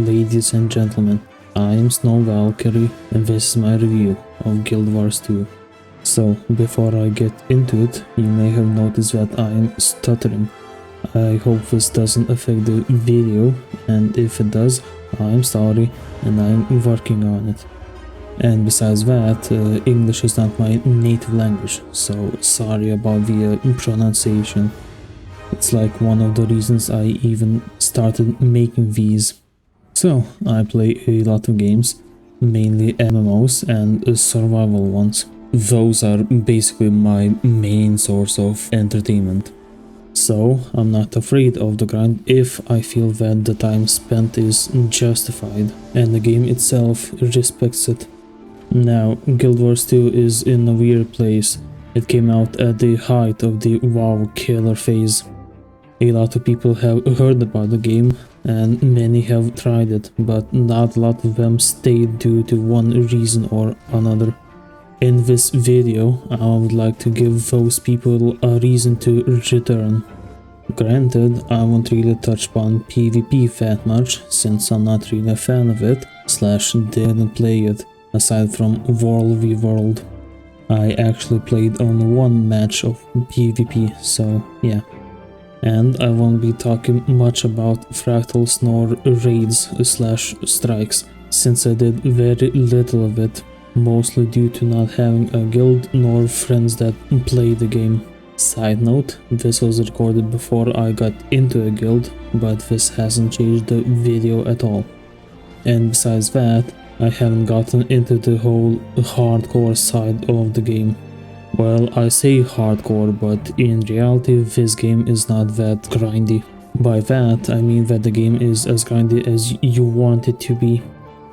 ladies and gentlemen, I am Snow Valkyrie and this is my review of Guild Wars 2. So, before I get into it, you may have noticed that I am stuttering. I hope this doesn't affect the video, and if it does, I am sorry and I am working on it. And besides that, English is not my native language, so sorry about the pronunciation. It's like one of the reasons I even started making these. So, I play a lot of games, mainly MMOs and survival ones. Those are basically my main source of entertainment. So, I'm not afraid of the grind if I feel that the time spent is justified and the game itself respects it. Now, Guild Wars 2 is in a weird place. It came out at the height of the WoW killer phase. A lot of people have heard about the game and many have tried it, but not a lot of them stayed due to one reason or another. In this video, I would like to give those people a reason to return. Granted, I won't really touch upon PvP that much, since I'm not really a fan of it, / didn't play it, aside from World v World. I actually played only one match of PvP, so yeah. And I won't be talking much about fractals nor raids / strikes, since I did very little of it, mostly due to not having a guild nor friends that play the game. Side note, this was recorded before I got into a guild, but this hasn't changed the video at all. And besides that, I haven't gotten into the whole hardcore side of the game. Well, I say hardcore, but in reality this game is not that grindy. By that, I mean that the game is as grindy as you want it to be.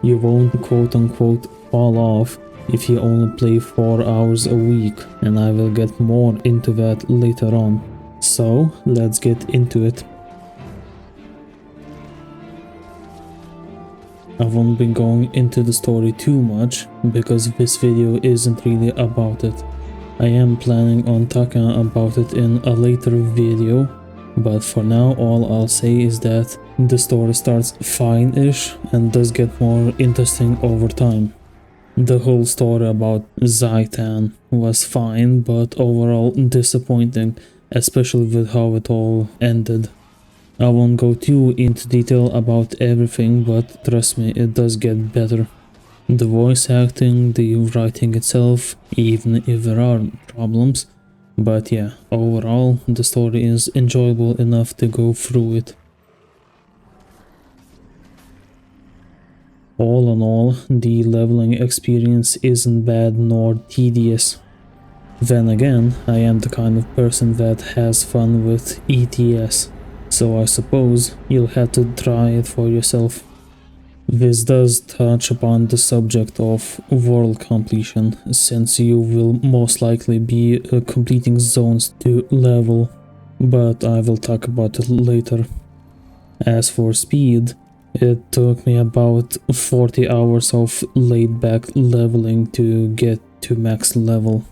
You won't quote-unquote fall off if you only play 4 hours a week, and I will get more into that later on. So, let's get into it. I won't be going into the story too much, because this video isn't really about it. I am planning on talking about it in a later video, but for now all I'll say is that the story starts fine-ish and does get more interesting over time. The whole story about Zhaitan was fine, but overall disappointing, especially with how it all ended. I won't go too into detail about everything, but trust me, it does get better. The voice acting, the writing itself, even if there are problems. But yeah, overall, the story is enjoyable enough to go through it. All in all, the leveling experience isn't bad nor tedious. Then again, I am the kind of person that has fun with ETS, so I suppose you'll have to try it for yourself. This does touch upon the subject of world completion, since you will most likely be completing zones to level, but I will talk about it later. As for speed, it took me about 40 hours of laid-back leveling to get to max level.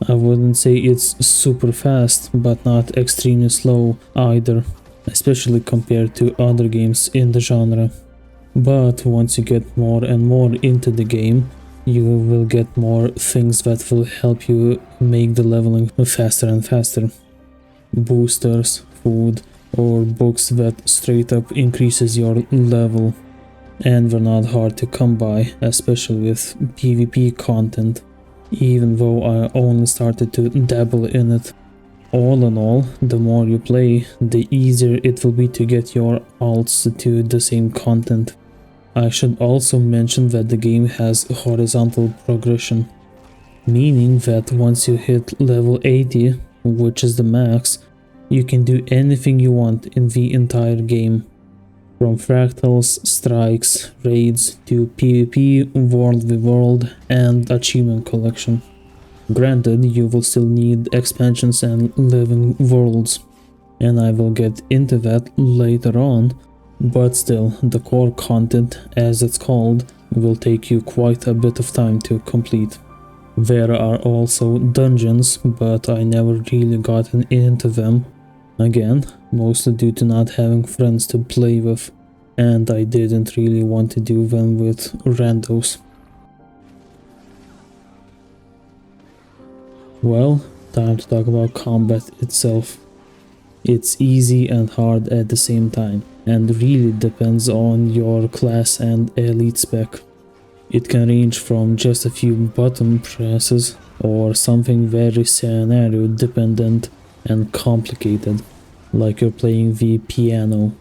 I wouldn't say it's super fast, but not extremely slow either, especially compared to other games in the genre. But once you get more and more into the game, you will get more things that will help you make the leveling faster and faster. Boosters, food, or books that straight up increases your level. And they're not hard to come by, especially with PvP content, even though I only started to dabble in it. All in all, the more you play, the easier it will be to get your alts to the same content. I should also mention that the game has horizontal progression, meaning that once you hit level 80, which is the max, you can do anything you want in the entire game. From fractals, strikes, raids, to PvP, World v World, and achievement collection. Granted, you will still need expansions and living worlds, and I will get into that later on, but still, the core content, as it's called, will take you quite a bit of time to complete. There are also dungeons, but I never really gotten into them. Again, mostly due to not having friends to play with. and I didn't really want to do them with randos. Well, time to talk about combat itself. It's easy and hard at the same time, and really depends on your class and elite spec. It can range from just a few button presses or something very scenario dependent and complicated, like you're playing the piano.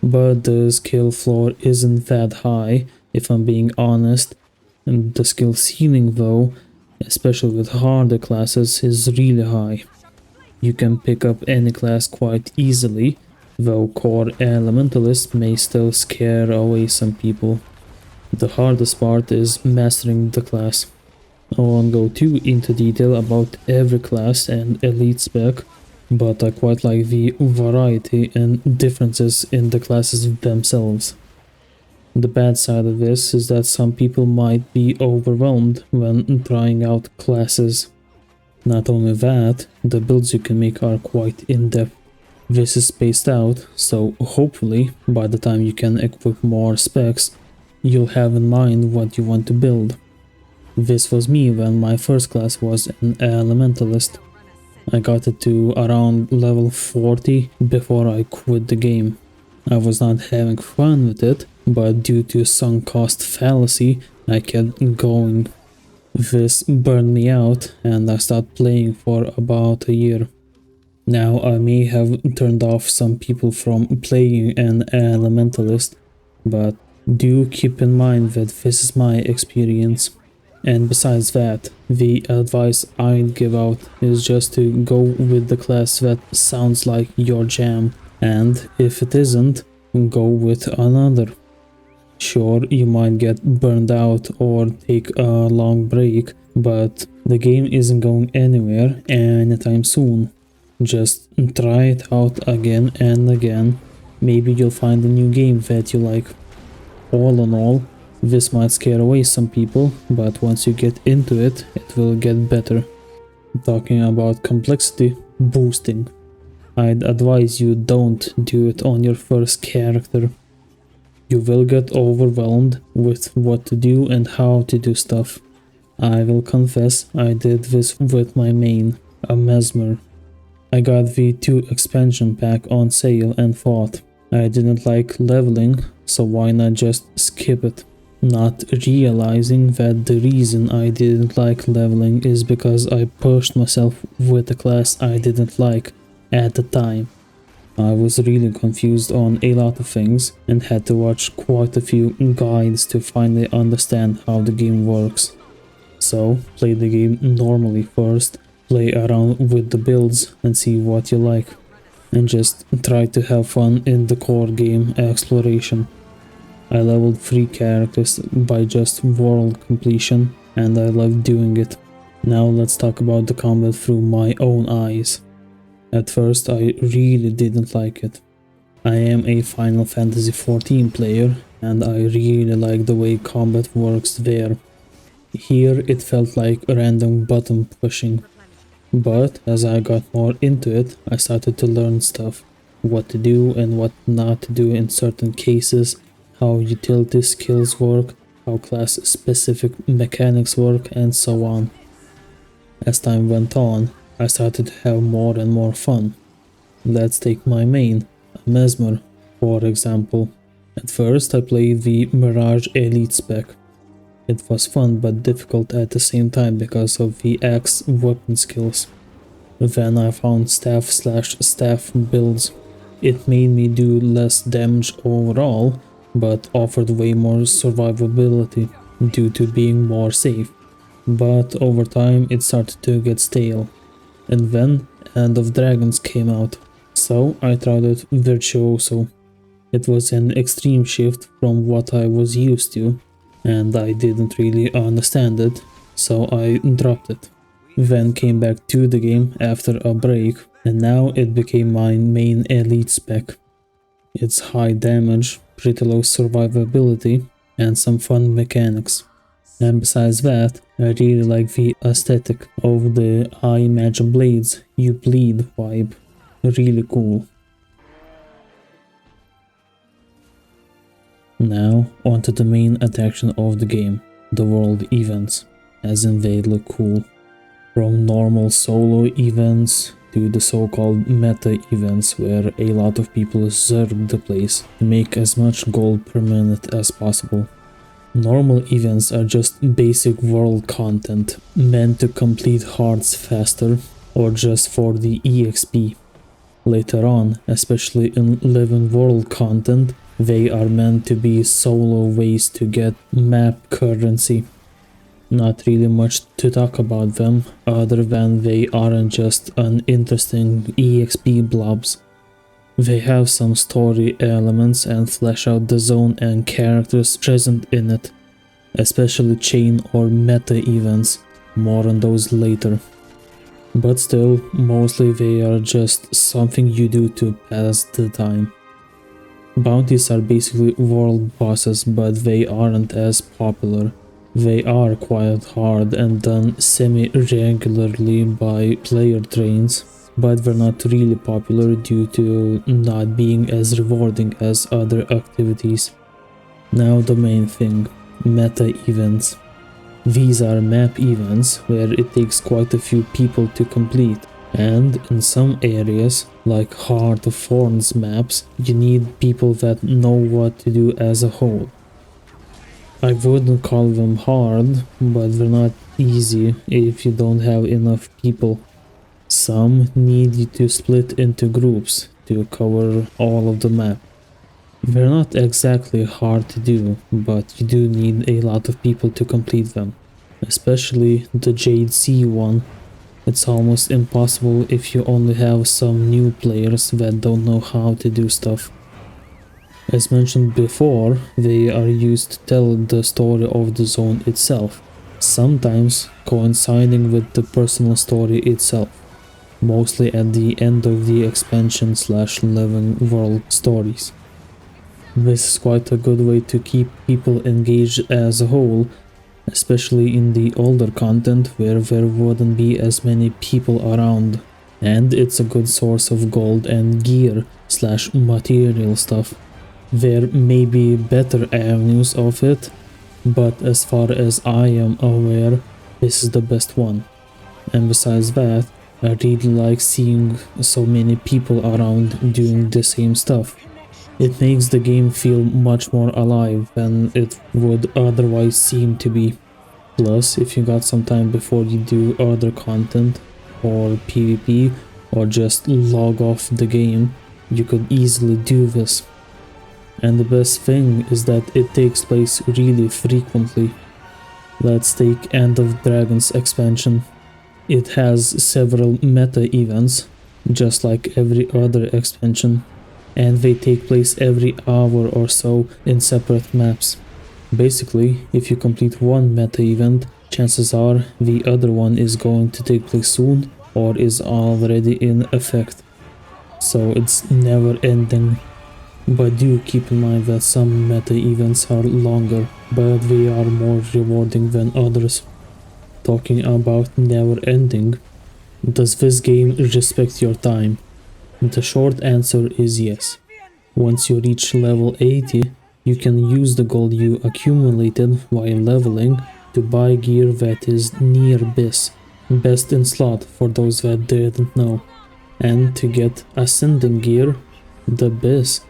But the skill floor isn't that high, if I'm being honest, and the skill ceiling though, especially with harder classes, is really high. You can pick up any class quite easily, though core elementalist may still scare away some people. The hardest part is mastering the class. I won't go too into detail about every class and elite spec, but I quite like the variety and differences in the classes themselves. The bad side of this is that some people might be overwhelmed when trying out classes. Not only that, the builds you can make are quite in-depth. This is spaced out, so hopefully by the time you can equip more specs, you'll have in mind what you want to build. This was me when my first class was an elementalist. I got it to around level 40 before I quit the game. I was not having fun with it, but due to sunk cost fallacy, I kept going. This burned me out and I stopped playing for about a year. Now I may have turned off some people from playing an elementalist, but do keep in mind that this is my experience. And besides that, the advice I'd give out is just to go with the class that sounds like your jam, and if it isn't, go with another. Sure, you might get burned out or take a long break, but the game isn't going anywhere anytime soon. Just try it out again and again. Maybe you'll find a new game that you like. All in all, this might scare away some people, but once you get into it, it will get better. Talking about complexity boosting. I'd advise you don't do it on your first character. You will get overwhelmed with what to do and how to do stuff. I will confess I did this with my main, a Mesmer. I got the 2 expansion pack on sale and thought I didn't like leveling, so why not just skip it? Not realizing that the reason I didn't like leveling is because I pushed myself with a class I didn't like at the time. I was really confused on a lot of things and had to watch quite a few guides to finally understand how the game works. So, play the game normally first, play around with the builds and see what you like, and just try to have fun in the core game exploration. I leveled 3 characters by just world completion and I love doing it. Now let's talk about the combat through my own eyes. At first I really didn't like it. I am a Final Fantasy XIV player and I really like the way combat works there. Here it felt like random button pushing. But as I got more into it, I started to learn stuff. What to do and what not to do in certain cases, how utility skills work, how class specific mechanics work, and so on. As time went on, I started to have more and more fun. Let's take my main, a Mesmer, for example. At first I played the Mirage Elite spec. It was fun but difficult at the same time because of the axe weapon skills. Then I found staff/staff builds. It made me do less damage overall, but offered way more survivability due to being more safe. But over time it started to get stale. And then End of Dragons came out, so I tried it Virtuoso. It was an extreme shift from what I was used to, and I didn't really understand it, so I dropped it. Then came back to the game after a break, and now it became my main elite spec. It's high damage, pretty low survivability, and some fun mechanics. And besides that, I really like the aesthetic of the I imagine blades, you bleed vibe. Really cool. Now, onto the main attraction of the game, the world events, as in they look cool. From normal solo events to the so-called meta events where a lot of people zerg the place to make as much gold per minute as possible. Normal events are just basic world content meant to complete hearts faster or just for the EXP. Later on, especially in living world content, they are meant to be solo ways to get map currency. Not really much to talk about them, other than they aren't just uninteresting EXP blobs. They have some story elements and flesh out the zone and characters present in it, especially chain or meta events, more on those later. But still, mostly they are just something you do to pass the time. Bounties are basically world bosses, but they aren't as popular. They are quite hard and done semi-regularly by player trains, but they're not really popular due to not being as rewarding as other activities. Now the main thing, meta events. These are map events where it takes quite a few people to complete, and in some areas, like Heart of Thorns maps, you need people that know what to do as a whole. I wouldn't call them hard, but they're not easy if you don't have enough people. Some need you to split into groups to cover all of the map. They're not exactly hard to do, but you do need a lot of people to complete them, especially the Jade Sea one. It's almost impossible if you only have some new players that don't know how to do stuff. As mentioned before, they are used to tell the story of the zone itself, sometimes coinciding with the personal story itself, mostly at the end of the expansion/living world stories. This is quite a good way to keep people engaged as a whole, especially in the older content where there wouldn't be as many people around, and it's a good source of gold and gear/material stuff. There may be better avenues of it, but as far as I am aware, this is the best one. And besides that, I really like seeing so many people around doing the same stuff. It makes the game feel much more alive than it would otherwise seem to be. Plus, if you got some time before you do other content, or PvP, or just log off the game, you could easily do this. And the best thing is that it takes place really frequently. Let's take End of Dragons expansion. It has several meta events, just like every other expansion, and they take place every hour or so in separate maps. Basically, if you complete one meta event, chances are the other one is going to take place soon or is already in effect. So it's never ending. But do keep in mind that some meta events are longer, but they are more rewarding than others. Talking about never ending, does this game respect your time? The short answer is yes. Once you reach level 80, you can use the gold you accumulated while leveling to buy gear that is near best in slot for those that didn't know. And to get ascending gear, the best,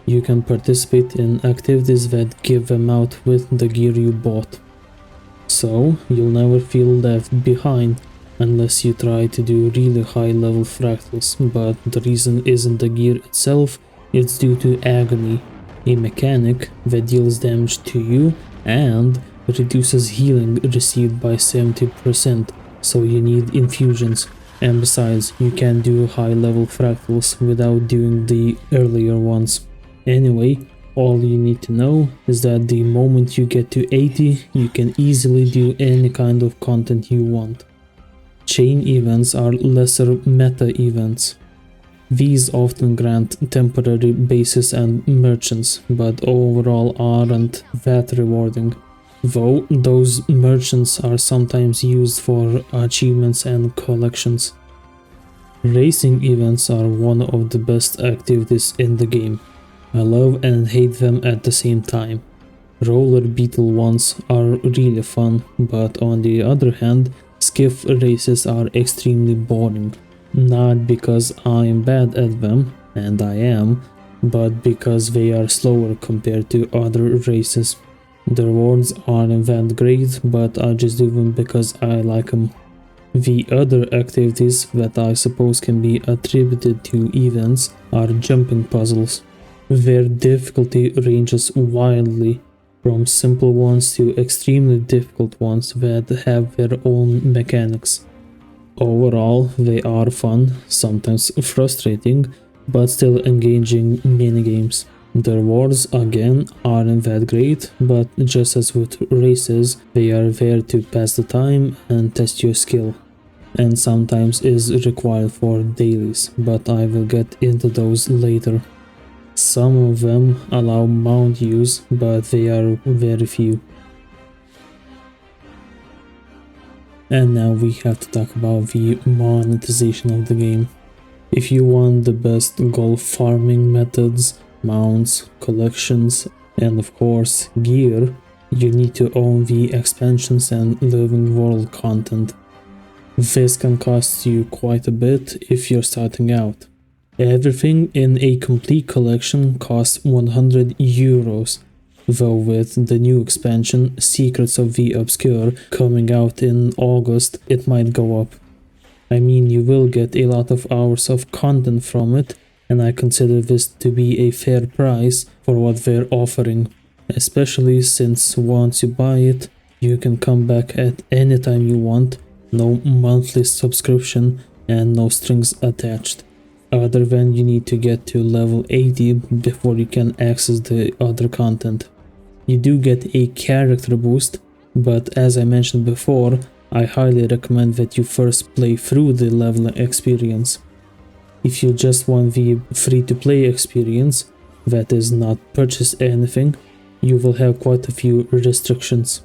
you can participate in activities that give them out with the gear you bought. So you'll never feel left behind unless you try to do really high level fractals, but the reason isn't the gear itself, it's due to Agony, a mechanic that deals damage to you and reduces healing received by 70%, so you need infusions. And besides, you can do high level fractals without doing the earlier ones. Anyway, all you need to know is that the moment you get to 80, you can easily do any kind of content you want. Chain events are lesser meta events. These often grant temporary bases and merchants, but overall aren't that rewarding, though those merchants are sometimes used for achievements and collections. Racing events are one of the best activities in the game. I love and hate them at the same time. Roller beetle ones are really fun, but on the other hand, skiff races are extremely boring. Not because I am bad at them, and I am, but because they are slower compared to other races. The rewards aren't that great, but I just do them because I like them. The other activities that I suppose can be attributed to events are jumping puzzles. Their difficulty ranges wildly, from simple ones to extremely difficult ones that have their own mechanics. Overall, they are fun, sometimes frustrating, but still engaging minigames. The rewards again aren't that great, but just as with races, they are there to pass the time and test your skill, and sometimes is required for dailies, but I will get into those later. Some of them allow mount use, but they are very few. And now we have to talk about the monetization of the game. If you want the best gold farming methods, mounts, collections, and of course gear, you need to own the expansions and living world content. This can cost you quite a bit if you're starting out. Everything in a complete collection costs 100 euros, though with the new expansion Secrets of the Obscure coming out in August it might go up. I mean, you will get a lot of hours of content from it, and I consider this to be a fair price for what they're offering, especially since once you buy it, you can come back at any time you want, no monthly subscription and no strings attached. Other than you need to get to level 80 before you can access the other content. You do get a character boost, but as I mentioned before, I highly recommend that you first play through the level experience. If you just want the free-to-play experience, that is not purchase anything, you will have quite a few restrictions.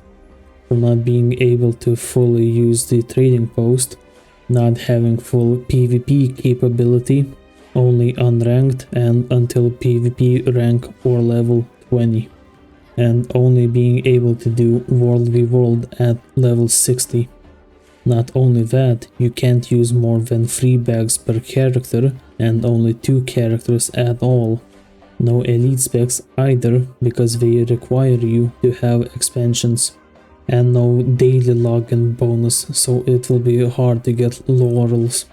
From not being able to fully use the trading post, not having full PvP capability, only unranked and until PvP rank or level 20, and only being able to do World v World at level 60. Not only that, you can't use more than 3 bags per character and only 2 characters at all. No elite specs either, because they require you to have expansions. And no daily login bonus, so it will be hard to get laurels.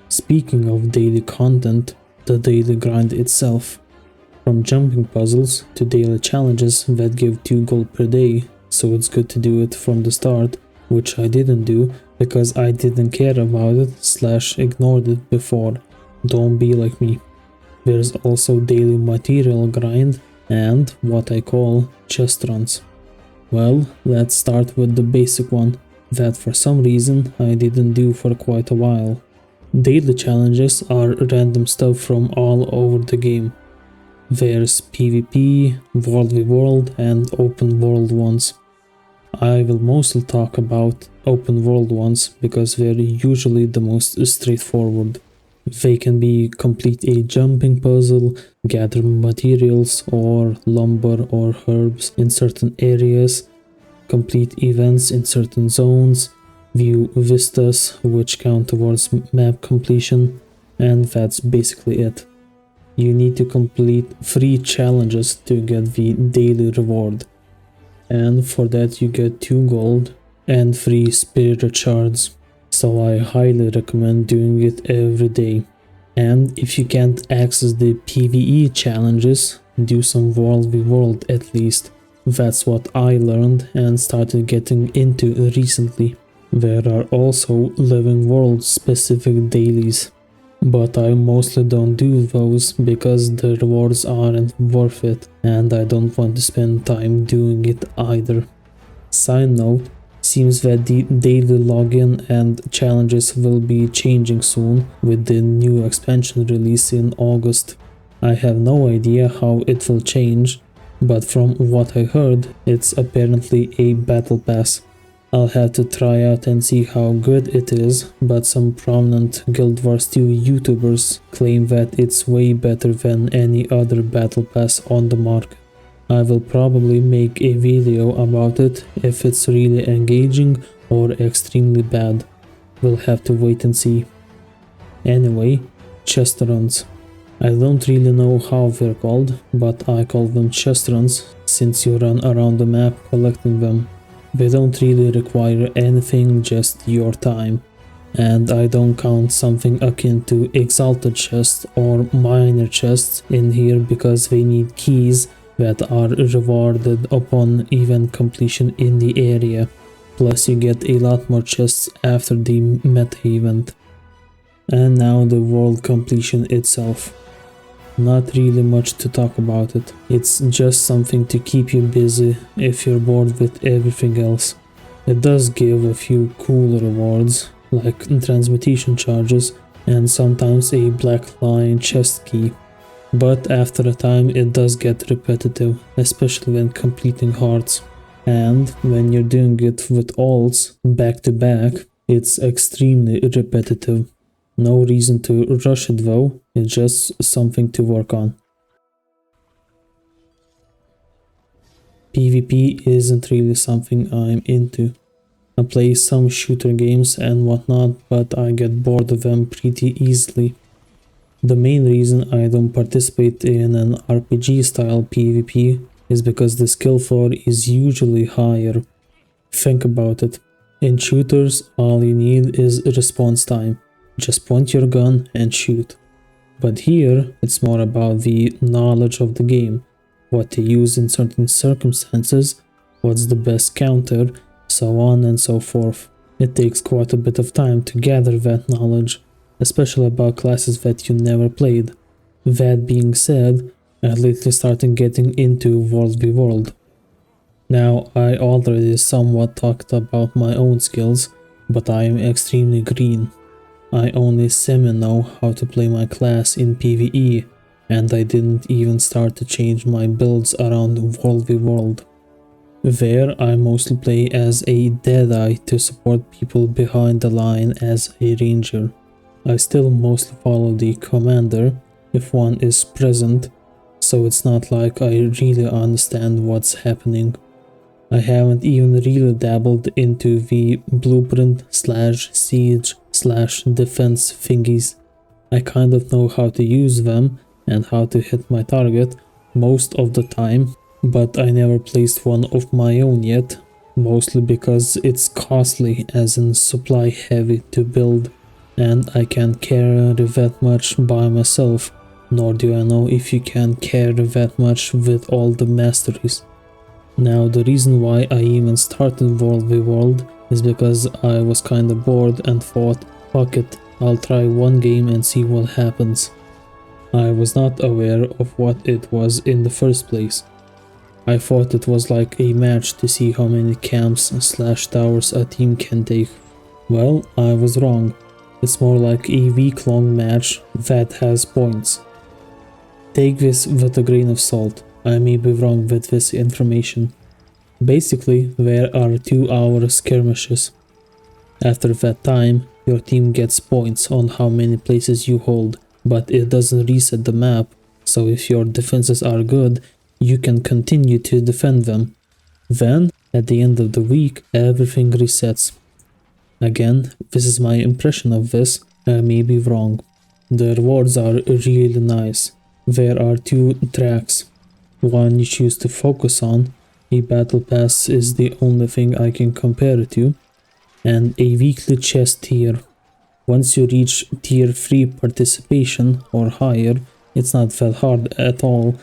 Speaking of daily content, the daily grind itself. From jumping puzzles to daily challenges that give 2 gold per day, so it's good to do it from the start, which I didn't do because I didn't care about it / ignored it before. Don't be like me. There's also daily material grind and what I call chest runs. Well, let's start with the basic one, that for some reason I didn't do for quite a while. Daily challenges are random stuff from all over the game. There's PvP, World v World and open world ones. I will mostly talk about open world ones because they're usually the most straightforward. They can be complete a jumping puzzle, gather materials or lumber or herbs in certain areas, complete events in certain zones, view vistas which count towards map completion, and that's basically it. You need to complete 3 challenges to get the daily reward, and for that you get 2 gold and 3 spirit shards. So I highly recommend doing it every day. And if you can't access the PvE challenges, do some World v World at least. That's what I learned and started getting into recently. There are also Living World specific dailies, but I mostly don't do those because the rewards aren't worth it and I don't want to spend time doing it either. Side note, seems that the daily login and challenges will be changing soon with the new expansion release in August. I have no idea how it will change, but from what I heard, it's apparently a battle pass. I'll have to try out and see how good it is, but some prominent Guild Wars 2 YouTubers claim that it's way better than any other battle pass on the market. I will probably make a video about it if it's really engaging or extremely bad. We'll have to wait and see. Anyway, chest runs. I don't really know how they're called, but I call them chest runs since you run around the map collecting them. They don't really require anything, just your time. And I don't count something akin to exalted chests or minor chests in here because they need keys that are rewarded upon event completion in the area. Plus you get a lot more chests after the meta event. And now the world completion itself. Not really much to talk about it. It's just something to keep you busy if you're bored with everything else. It does give a few cool rewards, like transmutation charges and sometimes a black lion chest key. But after a time it does get repetitive, especially when completing hearts. And when you're doing it with alts back to back, it's extremely repetitive. No reason to rush it though, it's just something to work on. PvP isn't really something I'm into. I play some shooter games and whatnot, but I get bored of them pretty easily. The main reason I don't participate in an RPG style PvP is because the skill floor is usually higher. Think about it. In shooters, all you need is response time. Just point your gun and shoot. But here, it's more about the knowledge of the game, what to use in certain circumstances, what's the best counter, so on and so forth. It takes quite a bit of time to gather that knowledge, especially about classes that you never played. That being said, I lately started getting into World v World. Now, I already somewhat talked about my own skills, but I am extremely green. I only semi-know how to play my class in PvE, and I didn't even start to change my builds around World v World. There, I mostly play as a Deadeye to support people behind the line as a ranger. I still mostly follow the commander if one is present, so it's not like I really understand what's happening. I haven't even really dabbled into the blueprint/siege/defense thingies. I kind of know how to use them and how to hit my target most of the time, but I never placed one of my own yet, mostly because it's costly as in supply heavy to build, and I can't carry that much by myself, nor do I know if you can carry that much with all the masteries. Now the reason why I even started World v World is because I was kinda bored and thought, fuck it, I'll try one game and see what happens. I was not aware of what it was in the first place. I thought it was like a match to see how many camps/towers a team can take. Well, I was wrong. It's more like a week-long match that has points. Take this with a grain of salt. I may be wrong with this information. Basically, there are 2-hour skirmishes. After that time, your team gets points on how many places you hold, but it doesn't reset the map, so if your defenses are good, you can continue to defend them. Then, at the end of the week, everything resets. Again, this is my impression of this, I may be wrong. The rewards are really nice. There are 2 tracks. One you choose to focus on, a battle pass is the only thing I can compare it to, and a weekly chest tier. Once you reach tier 3 participation or higher, it's not that hard at all.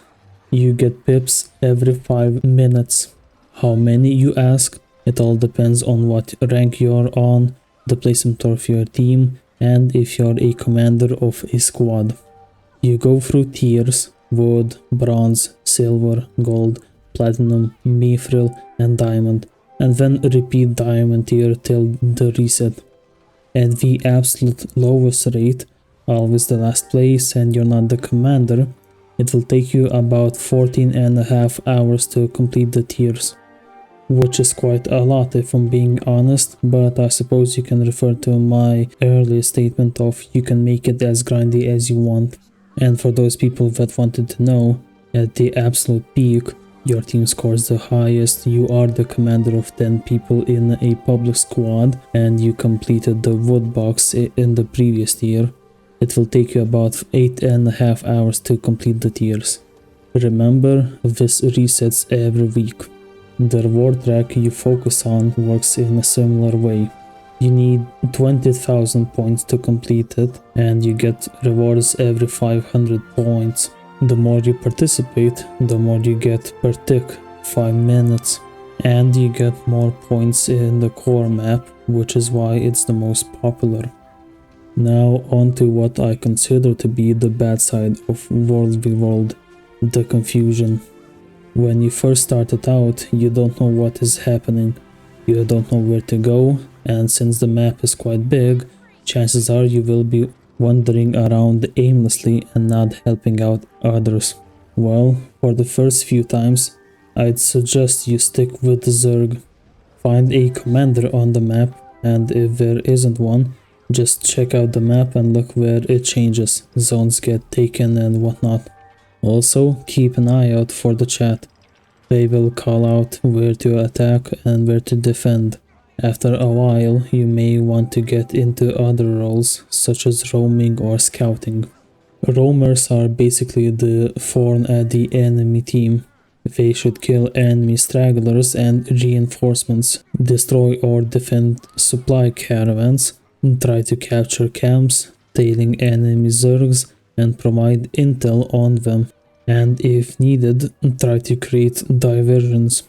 You get pips every 5 minutes. How many, you ask? It all depends on what rank you're on, the placement of your team, and if you're a commander of a squad. You go through tiers: wood, bronze, silver, gold, platinum, mithril, and diamond, and then repeat diamond tier till the reset. At the absolute lowest rate, always the last place and you're not the commander, it will take you about 14.5 hours to complete the tiers. which is quite a lot if I'm being honest, but I suppose you can refer to my earlier statement of you can make it as grindy as you want. And for those people that wanted to know, at the absolute peak, your team scores the highest, you are the commander of 10 people in a public squad, and you completed the wood box in the previous tier. It will take you about 8.5 hours to complete the tiers. Remember, this resets every week. The reward track you focus on works in a similar way. You need 20,000 points to complete it, and you get rewards every 500 points. The more you participate, the more you get per tick, 5 minutes, and you get more points in the core map, which is why it's the most popular. Now on to what I consider to be the bad side of World v World, the confusion. When you first started out, you don't know what is happening, you don't know where to go, and since the map is quite big, chances are you will be wandering around aimlessly and not helping out others. Well, for the first few times, I'd suggest you stick with the Zerg. Find a commander on the map, and if there isn't one, just check out the map and look where it changes, zones get taken and whatnot. Also, keep an eye out for the chat. They will call out where to attack and where to defend. After a while, you may want to get into other roles, such as roaming or scouting. Roamers are basically the thorn at the enemy team. They should kill enemy stragglers and reinforcements, destroy or defend supply caravans, try to capture camps, tailing enemy zergs, and provide intel on them. And if needed, try to create diversions.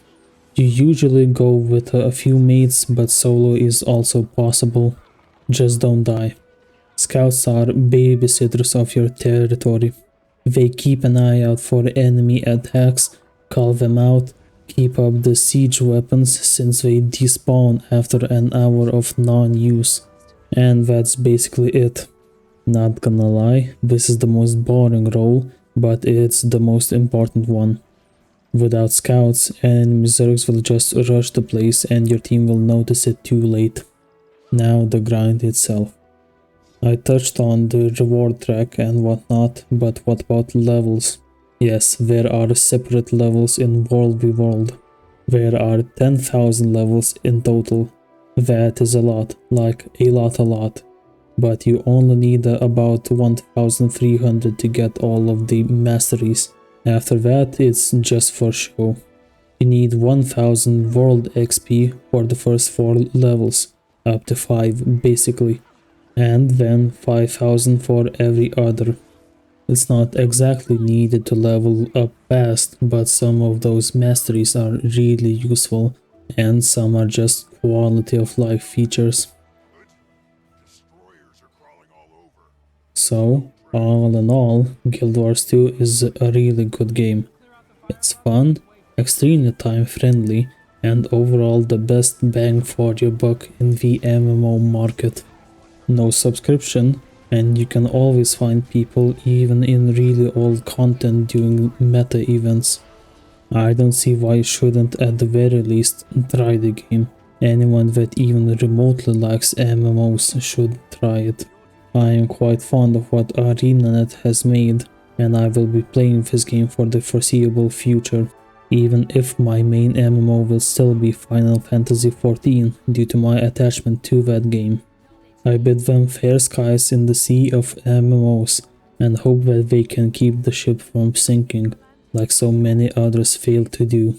You usually go with a few mates, but solo is also possible. Just don't die. Scouts are babysitters of your territory. They keep an eye out for enemy attacks, call them out, keep up the siege weapons since they despawn after an hour of non-use. And that's basically it. Not gonna lie, this is the most boring role, but it's the most important one. Without scouts, enemy zergs will just rush the place and your team will notice it too late. Now the grind itself. I touched on the reward track and whatnot, but what about levels? Yes, there are separate levels in World v World. There are 10,000 levels in total. That is a lot, like a lot. But you only need about 1,300 to get all of the masteries. After that, it's just for show. You need 1000 world XP for the first 4 levels, up to 5 basically, and then 5000 for every other. It's not exactly needed to level up fast, but some of those masteries are really useful, and some are just quality of life features. So, all in all, Guild Wars 2 is a really good game. It's fun, extremely time friendly, and overall the best bang for your buck in the MMO market. No subscription, and you can always find people even in really old content doing meta events. I don't see why you shouldn't at the very least try the game. Anyone that even remotely likes MMOs should try it. I am quite fond of what ArenaNet has made, and I will be playing this game for the foreseeable future, even if my main MMO will still be Final Fantasy XIV due to my attachment to that game. I bid them fair skies in the sea of MMOs, and hope that they can keep the ship from sinking, like so many others failed to do.